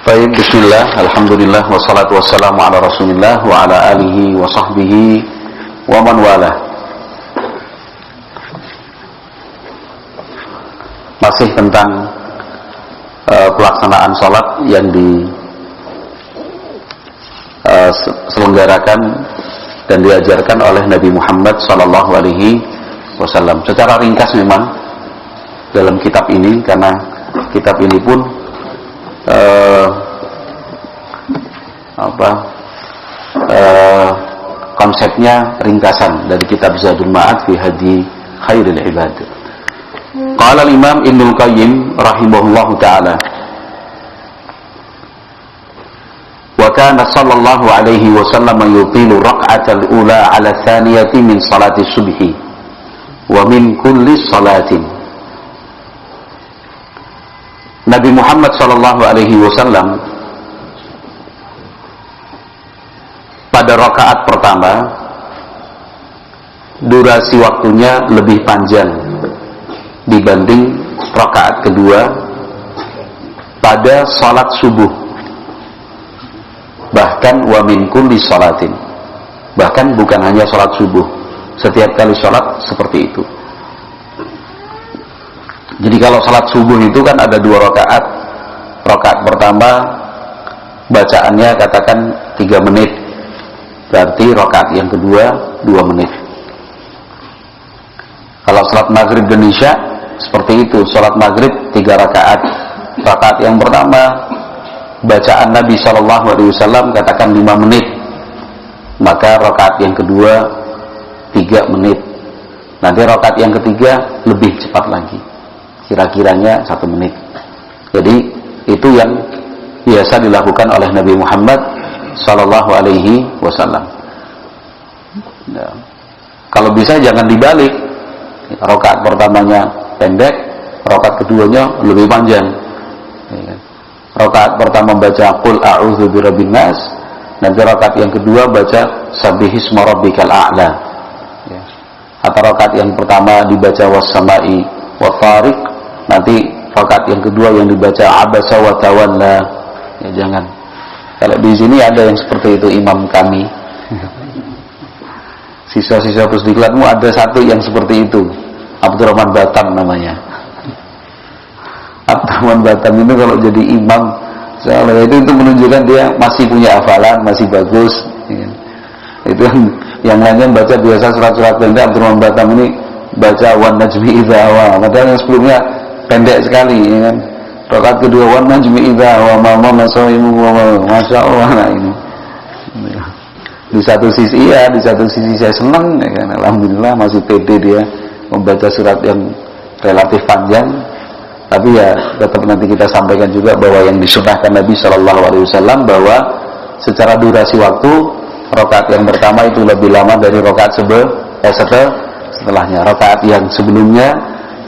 Baik, bismillah, alhamdulillah, wassalatu wassalamu ala rasulillah wa ala alihi wa sahbihi wa man wala. Masih tentang pelaksanaan sholat yang diselenggarakan dan diajarkan oleh Nabi Muhammad sallallahu alaihi wasallam. Secara ringkas memang dalam kitab ini, karena kitab ini pun konsepnya ringkasan dari kitab Zadul Ma'ad fi Hadi Khairil Ibad. Qala al-Imam Ibnul Qayyim rahimahullahu ta'ala, wa kana sallallahu alaihi wasallam yutilu rak'atal ula ala thaniyati min salati subhi wa min kulli salatin. Nabi Muhammad sallallahu alaihi wasallam pada rakaat pertama durasi waktunya lebih panjang dibanding rakaat kedua pada salat subuh, bahkan wa min kulli salatin, bahkan bukan hanya salat subuh, setiap kali salat seperti itu. Jadi kalau salat subuh itu kan ada 2 rakaat. Rakaat pertama bacaannya katakan 3 menit, berarti rakaat yang kedua 2 menit. Kalau salat maghrib dan isya seperti itu, salat maghrib 3 rakaat. Rakaat yang pertama bacaan Nabi SAW katakan 5 menit, maka rakaat yang kedua 3 menit. Nanti rakaat yang ketiga lebih cepat lagi, kira-kiranya 1 menit. Jadi itu yang biasa dilakukan oleh Nabi Muhammad sallallahu alaihi wasallam. Ya. Kalau bisa jangan dibalik. Rakaat pertamanya pendek, rakaat keduanya lebih panjang. Ya. Rakaat pertama baca qul a'udzu birabbin nas, nanti rakaat yang kedua baca sabbihisma rabbikal a'la. Ya. Atau rakaat yang pertama dibaca was-sama'i wat tariq, nanti rakaat yang kedua yang dibaca abasa wa tawalla. Ya, jangan. Kalau di sini ada yang seperti itu imam kami. Sisa-sisa pusdiklatmu ada satu yang seperti itu. Abdurrahman Batam namanya. Abdurrahman Batam itu kalau jadi imam, soalnya itu menunjukkan dia masih punya hafalan, masih bagus. Ya. Itu yang lainnya baca biasa surat-surat pendek. Abdurrahman Batam ini baca wan najmi idza hawa. Padahal yang sebelumnya pendek sekali, ya kan? Rakaat kedua wan najmi idza hawa ma masaimu wa masya Allah. Nah, ini di satu sisi ya, di satu sisi saya senang, ya kan? Alhamdulillah masih pede dia membaca surat yang relatif panjang. Tapi ya tetap nanti kita sampaikan juga bahwa yang disunahkan Nabi Shallallahu Alaihi Wasallam bahwa secara durasi waktu rakaat yang pertama itu lebih lama dari rakaat setelahnya. Rakaat yang sebelumnya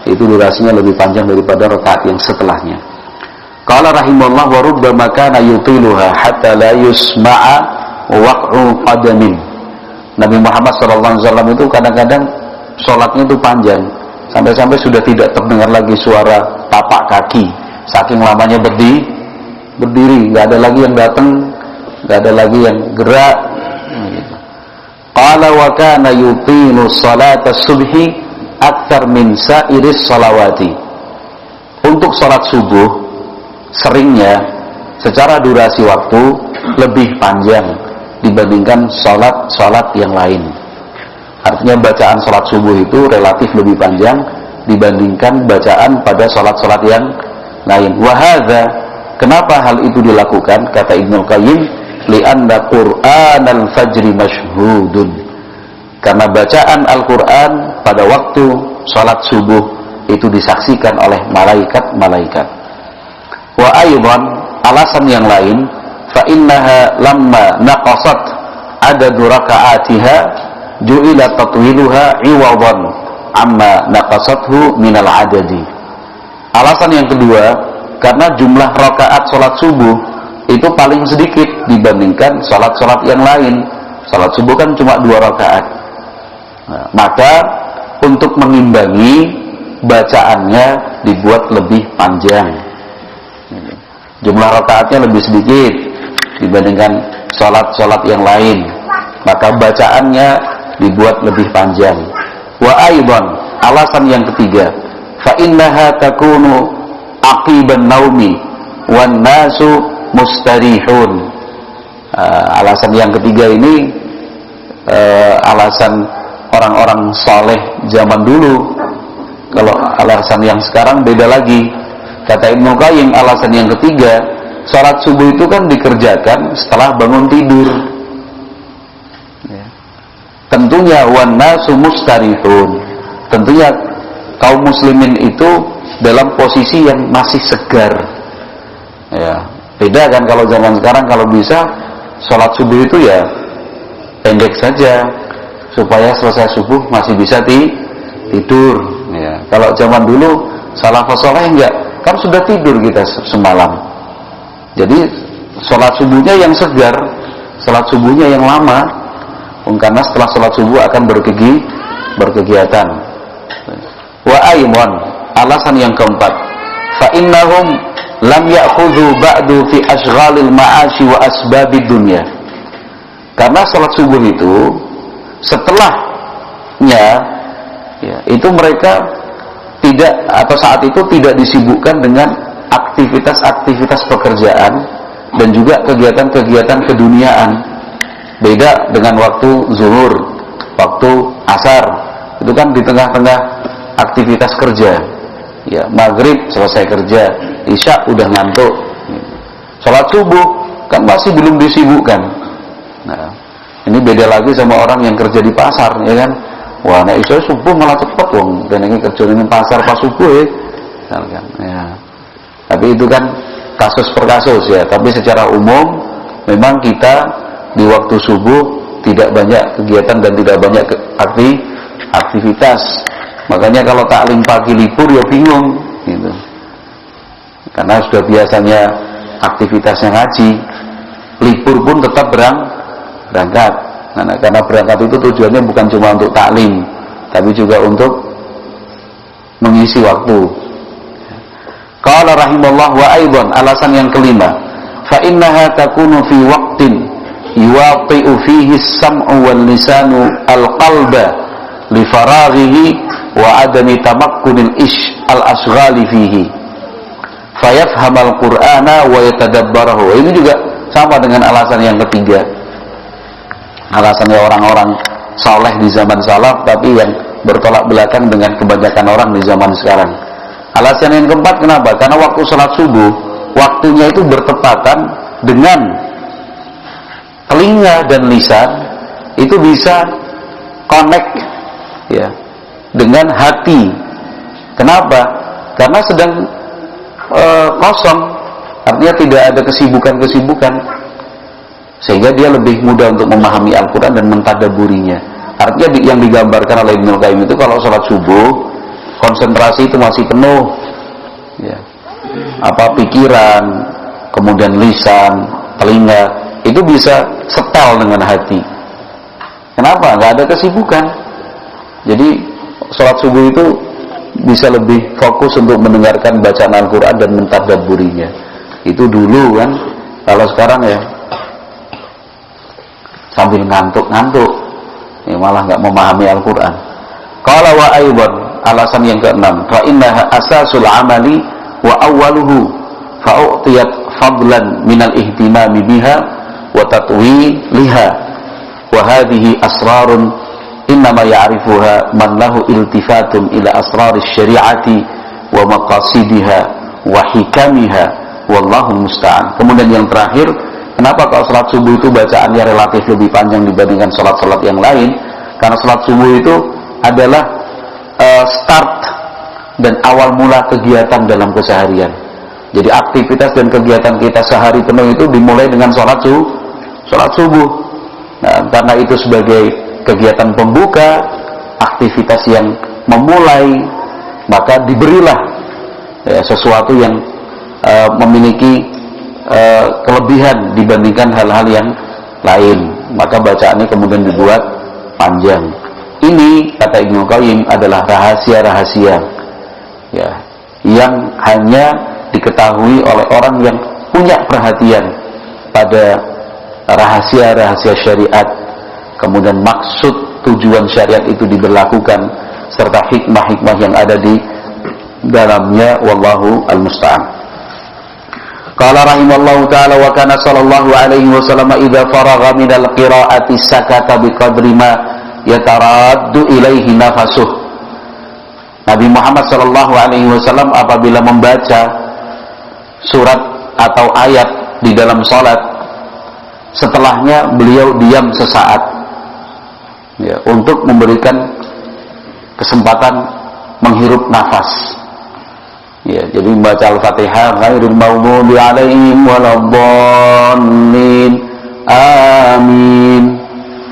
itu durasinya lebih panjang daripada rakaat yang setelahnya. Qala rahimahullah wa rubbama kana yutiluha hatta la yusma'a waq'u qadamin. Nabi Muhammad sallallahu alaihi wasallam itu kadang-kadang salatnya itu panjang sampai-sampai sudah tidak terdengar lagi suara tapak kaki saking lamanya berdiri, enggak ada lagi yang datang, enggak ada lagi yang gerak. Qala wa kana yutilu salata subhi akthar min sa'iris salawati. Untuk salat subuh seringnya secara durasi waktu lebih panjang dibandingkan salat yang lain. Artinya bacaan salat subuh itu relatif lebih panjang dibandingkan bacaan pada salat-salat yang lain. Wa hadza, kenapa hal itu dilakukan? Kata Ibnul Qayyim, li'anna Qur'anal fajri masyhudun. Karena bacaan Al-Qur'an pada waktu salat subuh itu disaksikan oleh malaikat-malaikat. Wa aydan, alasan yang lain, fa innaha lamma naqasat adadu raka'atiha ju'ila tatwiluha iwadan amma naqasathu minal adadi. Alasan yang kedua, karena jumlah rakaat salat subuh itu paling sedikit dibandingkan salat-salat yang lain. Salat subuh kan cuma 2 rakaat. Nah, maka untuk mengimbangi bacaannya dibuat lebih panjang. jumlah rakaatnya lebih sedikit dibandingkan sholat-sholat yang lain, maka bacaannya dibuat lebih panjang. Wa aidan, alasan yang ketiga, fa innaha takunu aqiban naumi wan nasu mustarihun. Alasan yang ketiga ini alasan orang-orang saleh zaman dulu. Kalau alasan yang sekarang beda lagi. Kata Ibnu Qayyim, alasan yang ketiga, salat subuh itu kan dikerjakan setelah bangun tidur. Ya. Tentunya wan nasu mustarihun. Tentunya kaum muslimin itu dalam posisi yang masih segar. Ya, beda kan kalau zaman sekarang, kalau bisa salat subuh itu ya pendek saja supaya selesai subuh masih bisa tidur. Ya, kalau zaman dulu salafus saleh enggak, kan sudah tidur kita semalam. Jadi salat subuhnya yang segar, salat subuhnya yang lama, karena setelah salat subuh akan berkegiatan. Wa aidan, alasan yang keempat, fa innahum lam ya'khudhu ba'du fi ashghalil ma'ashi wa asbabid dunya. Karena salat subuh itu setelahnya ya, itu mereka tidak, atau saat itu tidak disibukkan dengan aktivitas-aktivitas pekerjaan dan juga kegiatan-kegiatan keduniaan. Beda dengan waktu zuhur, waktu asar, itu kan di tengah-tengah aktivitas kerja. Ya, maghrib selesai kerja, isya udah ngantuk. Salat subuh kan masih belum disibukkan. Nah, ini beda lagi sama orang yang kerja di pasar, ya kan? Wah, nek iso subuh malah cepet wong, dan ini kerja di pasar pas subuh ya. Tapi itu kan kasus per kasus ya. Tapi secara umum memang kita di waktu subuh tidak banyak kegiatan dan tidak banyak aktivitas. Makanya kalau taklim pagi libur ya bingung gitu. Karena sudah biasanya aktivitasnya ngaji, libur pun tetap berangkat. Nah, karena berangkat itu tujuannya bukan cuma untuk taklim, tapi juga untuk mengisi waktu. Qala rahimallahu wa aidan, alasan yang kelima, fa innaha takunu fi waqtin yuwaqi'u fihi as-sam'u wal lisanu al-qalba li faraghihi wa adami tamakkunil al-ashghali fihi fayafham al-Qur'ana wa yatadabbarahu. Ini juga sama dengan alasan yang ketiga. Alasannya orang-orang saleh di zaman salaf, tapi yang bertolak belakang dengan kebanyakan orang di zaman sekarang. Alasan yang keempat, kenapa? Karena waktu salat subuh, waktunya itu bertepatan dengan telinga dan lisan itu bisa connect ya dengan hati. Kenapa? Karena sedang kosong, artinya tidak ada kesibukan-kesibukan, sehingga dia lebih mudah untuk memahami Al-Quran dan mentadaburinya. Artinya yang digambarkan oleh Ibnu Qayyim itu, kalau sholat subuh konsentrasi itu masih penuh ya. Pikiran, kemudian lisan, telinga itu bisa setel dengan hati. Kenapa? Nggak ada kesibukan. Jadi sholat subuh itu bisa lebih fokus untuk mendengarkan bacaan Al-Quran dan mentadaburinya. Itu dulu kan. Kalau sekarang ya sambil ngantuk-ngantuk ya, malah nggak memahami Al-Quran. Qala wa aidan, alasan yang keenam, fa innaha asasul amali wa awwaluhu fa u'tiyat fadlan minal ihtimami biha wa tatwiliha wa hadhihi asrarun innama ya'rifuha man lahu iltifatun ila asraris syari'ati wa maqasidiha wa hikamiha wallahu musta'an. Kemudian yang terakhir, kenapa kalau salat subuh itu bacaannya relatif lebih panjang dibandingkan salat-salat yang lain? Karena salat subuh itu adalah start dan awal mula kegiatan dalam keseharian. Jadi aktivitas dan kegiatan kita sehari penuh itu dimulai dengan salat subuh. Nah, karena itu sebagai kegiatan pembuka, aktivitas yang memulai, maka diberilah ya, sesuatu yang memiliki kelebihan dibandingkan hal-hal yang lain, maka bacaannya kemudian dibuat panjang. Ini kata Ibnu Qayyim adalah rahasia-rahasia ya, yang hanya diketahui oleh orang yang punya perhatian pada rahasia-rahasia syariat, kemudian maksud tujuan syariat itu diberlakukan, serta hikmah-hikmah yang ada di dalamnya, wallahu al-musta'an. Qala rahimallahu ta'ala wa kana sallallahu alaihi wasallam idza faragha min al-qira'ati sakata biqadri ma yataraddu ilaihi nafasuh. Nabi Muhammad sallallahu alaihi wasallam apabila membaca surat atau ayat di dalam salat, setelahnya beliau diam sesaat, ya, untuk memberikan kesempatan menghirup nafas. Ya, jadi membaca Al-Fatihah, ghairil maghdubi alaihim waladdallin, amin.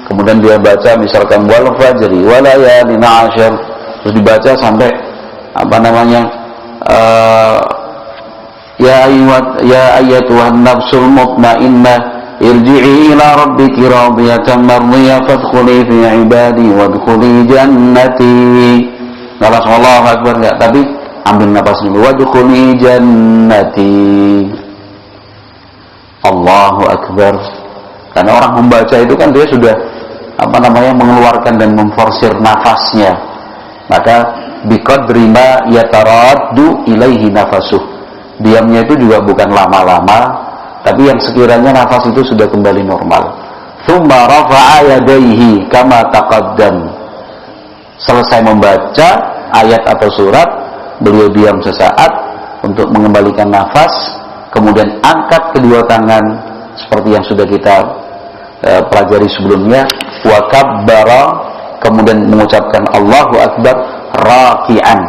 Kemudian dia baca misalkan wal fajri walayalin 'ashr, terus dibaca sampai ya ayyatuhan nafsul mutmainnah irji'i ila rabbiki radiyatan mardiyah fadkhuli fi ibadi wadkhuli jannati. Allahu akbar, enggak, tapi ambil nafas dulu, wadkhuli jannati. Allahu akbar. Karena orang membaca itu kan dia sudah mengeluarkan dan memforsir nafasnya. Maka biqadri ma yataraddu ilaihi nafasuh. Diamnya itu juga bukan lama-lama, tapi yang sekiranya nafas itu sudah kembali normal. Tsumma rafa'a yadayhi kama taqaddam. Selesai membaca ayat atau surat, beliau diam sesaat untuk mengembalikan nafas, kemudian angkat kedua tangan seperti yang sudah kita pelajari sebelumnya, wa kabbara, kemudian mengucapkan Allahu akbar raki'an,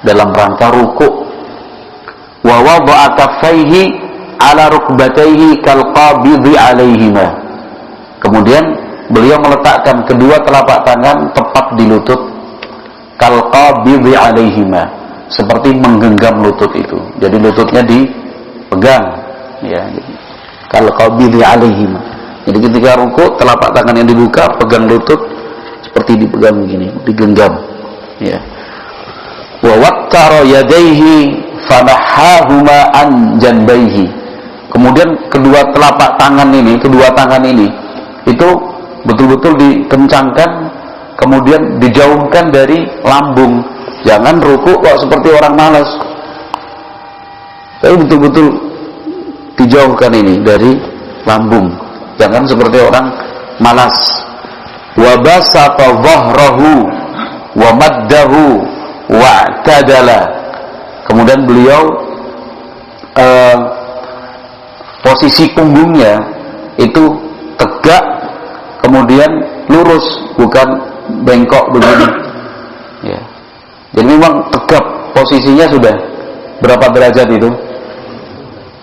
dalam rangka ruku', wa wada'a kaffaihi ala rukbatayhi kalqabidhi alaihima. Kemudian beliau meletakkan kedua telapak tangan tepat di lutut, kalqabidhi alaihima, seperti menggenggam lutut itu. Jadi lututnya dipegang, ya, kalqabidhi alaihima. Jadi ketika ruku, telapak tangan yang dibuka, pegang lutut seperti dipegang begini, digenggam, ya. Wa wattara yadayhi fanahahuma an janbaihi. Kemudian kedua telapak tangan ini, kedua tangan ini itu betul-betul dikencangkan, kemudian dijauhkan dari lambung. Jangan ruku kok seperti orang malas, tapi betul-betul dijauhkan ini dari lambung. Jangan seperti orang malas. Wa basata dhahrahu wa maddahu wa i'tadala. Kemudian beliau posisi punggungnya itu tegak, kemudian lurus, bukan bengkok begini, ya. Jadi memang tegap, posisinya sudah berapa derajat itu?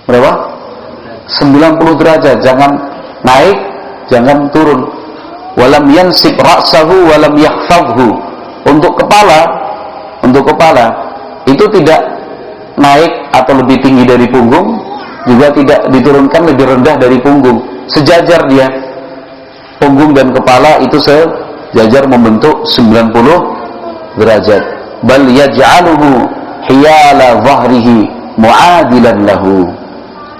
Berapa? 90 derajat. Jangan naik, jangan turun. Walam yansib ra'sahu walam yakhfadhu. Untuk kepala itu tidak naik atau lebih tinggi dari punggung, juga tidak diturunkan lebih rendah dari punggung. Sejajar dia. Punggung dan kepala itu sejajar membentuk 90 derajat. Bal yaj'aluhu hiyala dhahrihi mu'adilan lahu.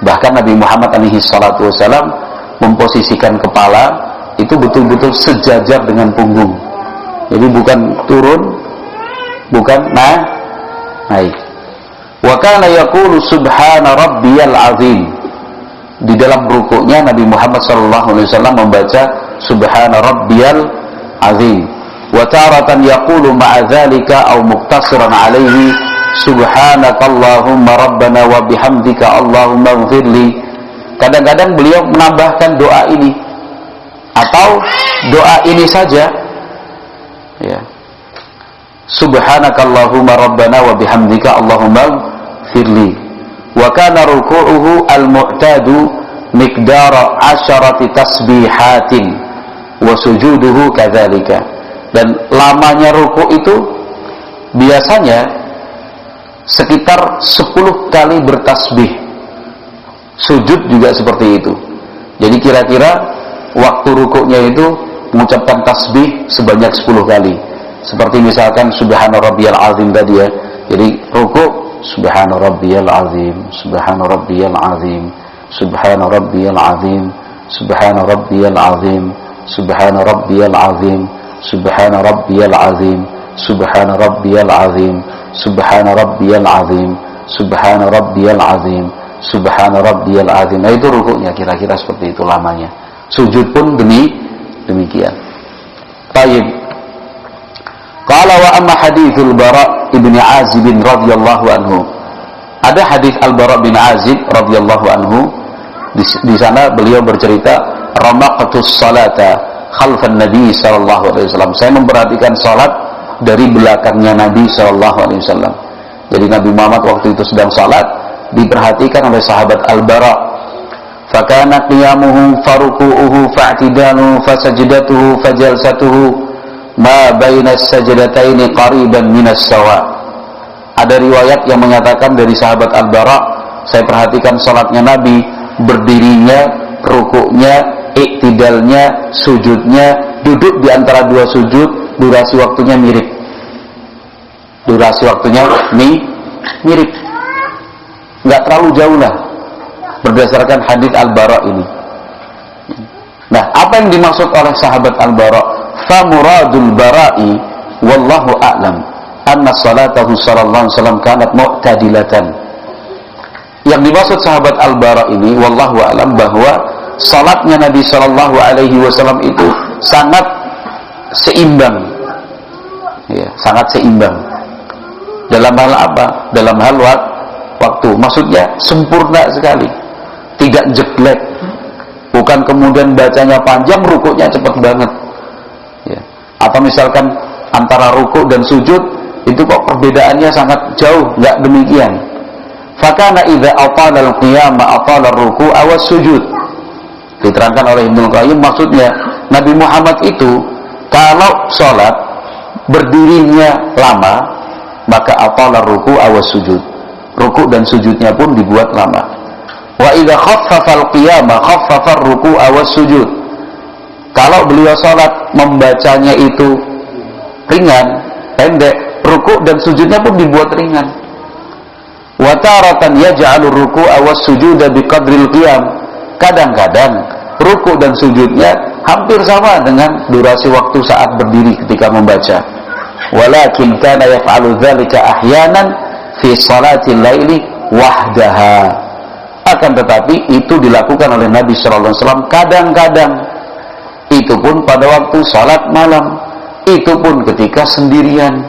Bahkan Nabi Muhammad alaihi salatu wasalam memposisikan kepala itu betul-betul sejajar dengan punggung. Jadi bukan turun, bukan naik. Wa kana yaqulu subhana rabbiyal azim. Di dalam rukuknya Nabi Muhammad sallallahu alaihi wasallam membaca subhana rabbiyal azim. Wa taratan yaqulu ma'a dzalika aw muqtasiran alaihi subhanakallahumma rabbana wa bihamdika allahumma ighfirli. Kadang-kadang beliau menambahkan doa ini atau doa ini saja, ya. Subhanakallahumma rabbana wa bihamdika allahumma ighfirli. Wa kana ruku'uhu al-mu'tadu miqdara 10 tasbihatin wa sujuduhu kadzalika. Dan lamanya ruku' itu biasanya sekitar 10 kali bertasbih. Sujud juga seperti itu. Jadi kira-kira waktu rukuknya itu mengucapkan tasbih sebanyak 10 kali. Seperti misalkan subhana rabbiyal azim tadi, ya. Jadi rukuk subhana rabbiyal azim, subhana rabbiyal azim, subhana rabbiyal azim, subhana rabbiyal azim, subhana rabbiyal azim, subhana rabbiyal azim, subhana rabbiyal azim, subhana rabbiyal azim, subhana rabbiyal azim, subhana rabbiyal azim. Nah, itu rukuknya kira-kira seperti itu lamanya. Sujud pun demikian. Baik. Qala wa amma hadithul Bara' ibn Azib radhiyallahu anhu. Ada hadis Al-Bara' bin Azib radhiyallahu anhu. Di sana beliau bercerita, ramaqtus salata khalfan Nabi sallallahu alaihi wasallam. Saya memperhatikan salat dari belakangnya Nabi sallallahu alaihi wasallam. Jadi Nabi Muhammad waktu itu sedang salat, diperhatikan oleh sahabat Al-Bara'. Fakana qiyamuhu faruku'uhu fa'tidalu fasajdatuhu fajalsatuhu ma baina as-sajdataini qariban minas sawa. Ada riwayat yang mengatakan dari sahabat Al-Bara', saya perhatikan salatnya Nabi, berdirinya, rukuknya, iktidalnya, sujudnya, duduk di antara dua sujud, durasi waktunya mirip. Durasi waktunya mirip. Enggak terlalu jauh lah, berdasarkan hadis Al-Bara' ini. Nah, apa yang dimaksud oleh sahabat Al-Bara'? Fa muradul bara'i wallahu a'lam anna salatahu sallallahu alaihi wasallam kanat mu'tadilatan. Yang dimaksud sahabat Al-Bara' ini wallahu a'lam bahwa salatnya Nabi sallallahu alaihi wasallam itu sangat seimbang. Ya, sangat seimbang. Dalam hal apa? Dalam hal waktu. Maksudnya sempurna sekali. Tidak jeglek, bukan kemudian bacanya panjang, rukuknya cepat banget, ya. Atau misalkan antara rukuk dan sujud itu kok perbedaannya sangat jauh, nggak demikian. Fakana idza atala al-qiyama atala ar-ruku' awas sujud. Diterangkan oleh Ibnu Qayyim, maksudnya Nabi Muhammad itu kalau sholat berdirinya lama, maka atala ar-ruku' awas sujud. Rukuk dan sujudnya pun dibuat lama. Wa idza khaffafa al-qiyama khaffafa ar-ruku'a was-sujud. Kalau beliau salat membacanya itu ringan, pendek, rukuk dan sujudnya pun dibuat ringan. Wa taratan yaj'alu ar-ruku'a was-sujuda biqadril qiyam. Kadang-kadang rukuk dan sujudnya hampir sama dengan durasi waktu saat berdiri ketika membaca. Walakin kana yaf'alu dzalika ahyanan fi salatil laili wahdaha. Akan tetapi itu dilakukan oleh Nabi sallallahu alaihi wasallam kadang-kadang. Itu pun pada waktu salat malam, itu pun ketika sendirian.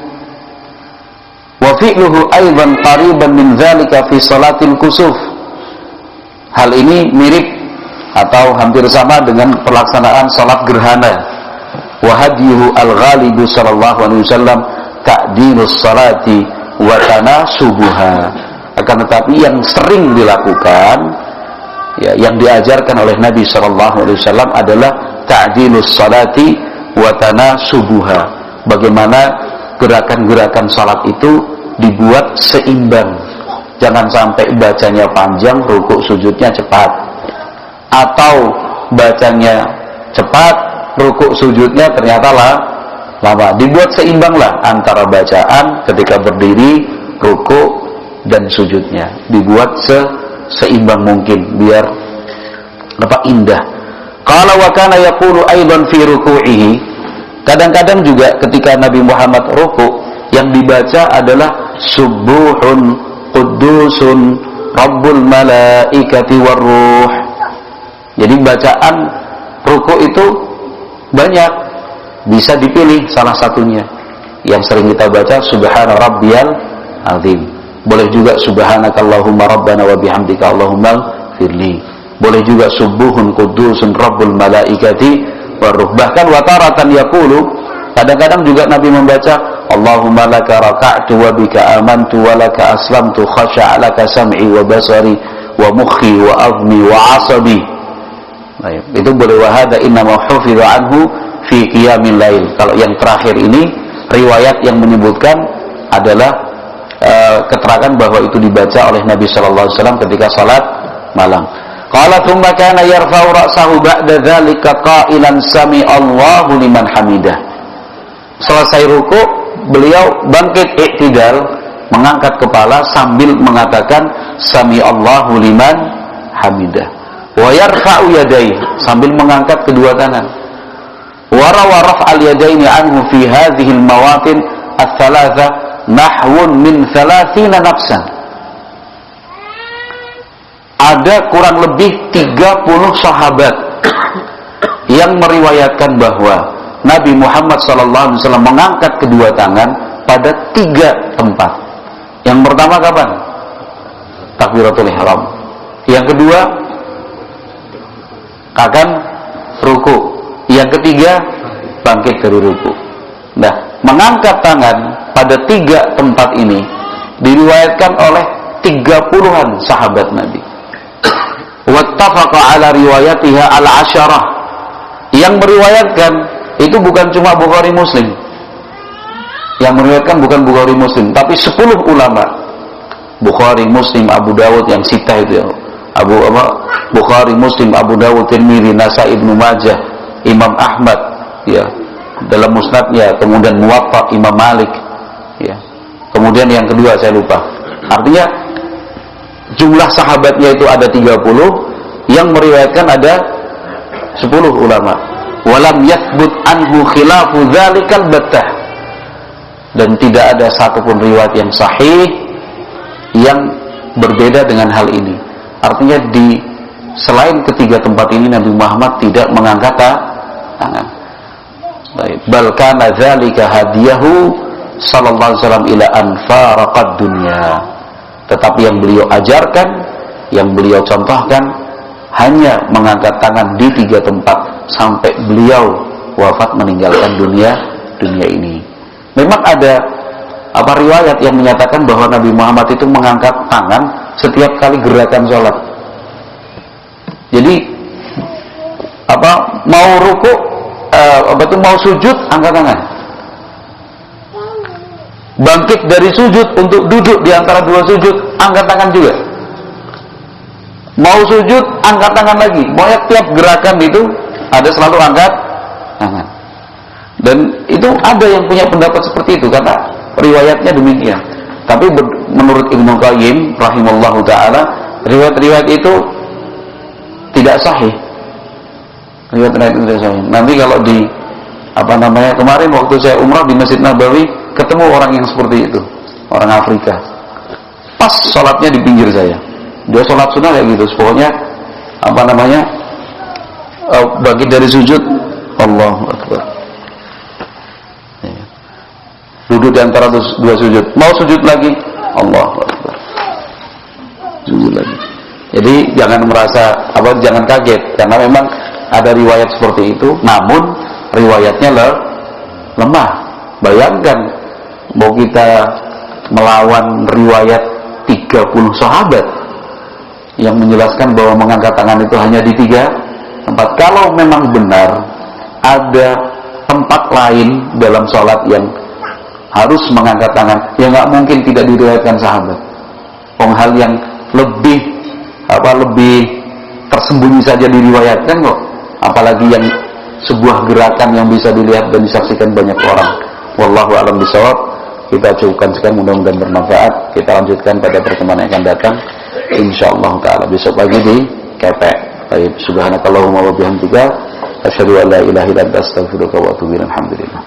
Wa fi'luhu aidan qariban min dzalika fi salatil kusuf. Hal ini mirip atau hampir sama dengan pelaksanaan salat gerhana. Wa hadiyuhu al-ghalibu sallallahu alaihi wasallam ta'dilus salati wa tanasubuha. Akan tetapi yang sering dilakukan, ya, yang diajarkan oleh Nabi sallallahu alaihi wasallam adalah ta'dilus salati wa tanasubuha. Bagaimana gerakan-gerakan salat itu dibuat seimbang. Jangan sampai bacanya panjang, rukuk sujudnya cepat. Atau bacanya cepat, rukuk sujudnya ternyata lama. Dibuat seimbanglah antara bacaan ketika berdiri, rukuk dan sujudnya, dibuat seimbang mungkin biar indah. Qala wa kana yaqulu aidan fi ruku'ihi. Kadang-kadang juga ketika Nabi Muhammad rukuk, yang dibaca adalah subuhun qudusun rabbul malaikati warruh. Jadi bacaan rukuk itu banyak, bisa dipilih salah satunya. Yang sering kita baca subhana rabbiyal azim. Boleh juga subhanakallahumma rabbana wa bihamdika allahumma firli. Boleh juga subuhun qudusun rabbul malaikati warruh. Bahkan wataratan yaqulu, kadang-kadang juga Nabi membaca Allahumma laka raka'tu wa bika amantu wa laka aslamtu khasha'a laka sam'i wa basari wa mukhi wa azmi wa asabi. Nah, itu boleh. Wa hadza innama hufidha anhu fi qiyamil lail. Kalau yang terakhir ini riwayat yang menyebutkan adalah keterangan bahwa itu dibaca oleh Nabi sallallahu alaihi wasallam ketika salat malam. Qala thumma kana yarfa'u ra'sahu ba'da dzalika qailan sami Allahu liman hamidah. Selesai rukuk, beliau bangkit iktidal, mengangkat kepala sambil mengatakan sami Allahu liman hamidah, wa yarfa'u yadayhi, sambil mengangkat kedua tangan. Wa rawa raf'al yadaini anhu fi hadhihi al-mawatin ats-tsalatsa nahwun min 30 nafsan. Ada kurang lebih 30 sahabat yang meriwayatkan bahwa Nabi Muhammad SAW mengangkat kedua tangan pada 3 tempat. Yang pertama kapan? Takbiratul ihram. Yang kedua akan ruku. Yang ketiga bangkit dari ruku. Nah, mengangkat tangan pada 3 tempat ini diriwayatkan oleh 30-an sahabat Nabi. Wattafaqa ala riwayatiha al-asyarah. Yang meriwayatkan itu bukan cuma Bukhari Muslim. Yang meriwayatkan bukan Bukhari Muslim, tapi 10 ulama. Bukhari, Muslim, Abu Dawud, yang sita itu ya. Bukhari, Muslim, Abu Dawud, Tirmidzi, Nasai, Ibnu Majah, Imam Ahmad ya dalam musnadnya, kemudian Muwatta Imam Malik ya. Kemudian yang kedua saya lupa. Artinya jumlah sahabatnya itu ada 30, yang meriwayatkan ada 10 ulama. Walam yathbut anhu khilafu dzalikal battah. Dan tidak ada satupun riwayat yang sahih yang berbeda dengan hal ini. Artinya di selain ketiga tempat ini Nabi Muhammad tidak mengangkat tangan. Bal kana dzalika hadiyahu sallallahu alaihi wasallam ila an faraqad dunya. Tetapi yang beliau ajarkan, yang beliau contohkan hanya mengangkat tangan di 3 tempat sampai beliau wafat meninggalkan dunia ini. Memang ada riwayat yang menyatakan bahwa Nabi Muhammad itu mengangkat tangan setiap kali gerakan sholat. Jadi mau ruku, mau sujud, angkat tangan. Bangkit dari sujud untuk duduk di antara 2 sujud, angkat tangan juga. Mau sujud, angkat tangan lagi. Pokoknya tiap gerakan itu ada selalu angkat tangan. Dan itu ada yang punya pendapat seperti itu, kata riwayatnya demikian. Tapi menurut Ibnu Qayyim rahimallahu taala, riwayat-riwayat itu tidak sahih. Riwayat-riwayat itu tidak sahih. Nanti kalau di kemarin waktu saya umrah di Masjid Nabawi, ketemu orang yang seperti itu, orang Afrika. Pas sholatnya di pinggir saya. Dia sholat sunnah kayak gitu. Pokoknya bangkit dari sujud, Allahu Akbar. Duduk di antara 2 sujud. Mau sujud lagi, Allahu Akbar. Sujud lagi. Jadi jangan merasa jangan kaget karena memang ada riwayat seperti itu, namun riwayatnya lemah. Bayangkan mau kita melawan riwayat 30 sahabat yang menjelaskan bahwa mengangkat tangan itu hanya di 3 tempat. Kalau memang benar ada tempat lain dalam sholat yang harus mengangkat tangan, ya nggak mungkin tidak diriwayatkan sahabat. Hal yang lebih tersembunyi saja diriwayatkan kok, apalagi yang sebuah gerakan yang bisa dilihat dan disaksikan banyak orang. Wallahu a'lam bishawab. Kita cukupkan sekian, mudah-mudahan bermanfaat. Kita lanjutkan pada pertemuan yang akan datang insyaallah taala besok pagi di KPK. Baik, subhanakallahumma wa bihamdika asyhadu an la ilaha illa anta astaghfiruka wa atubu ilaik. Alhamdulillah.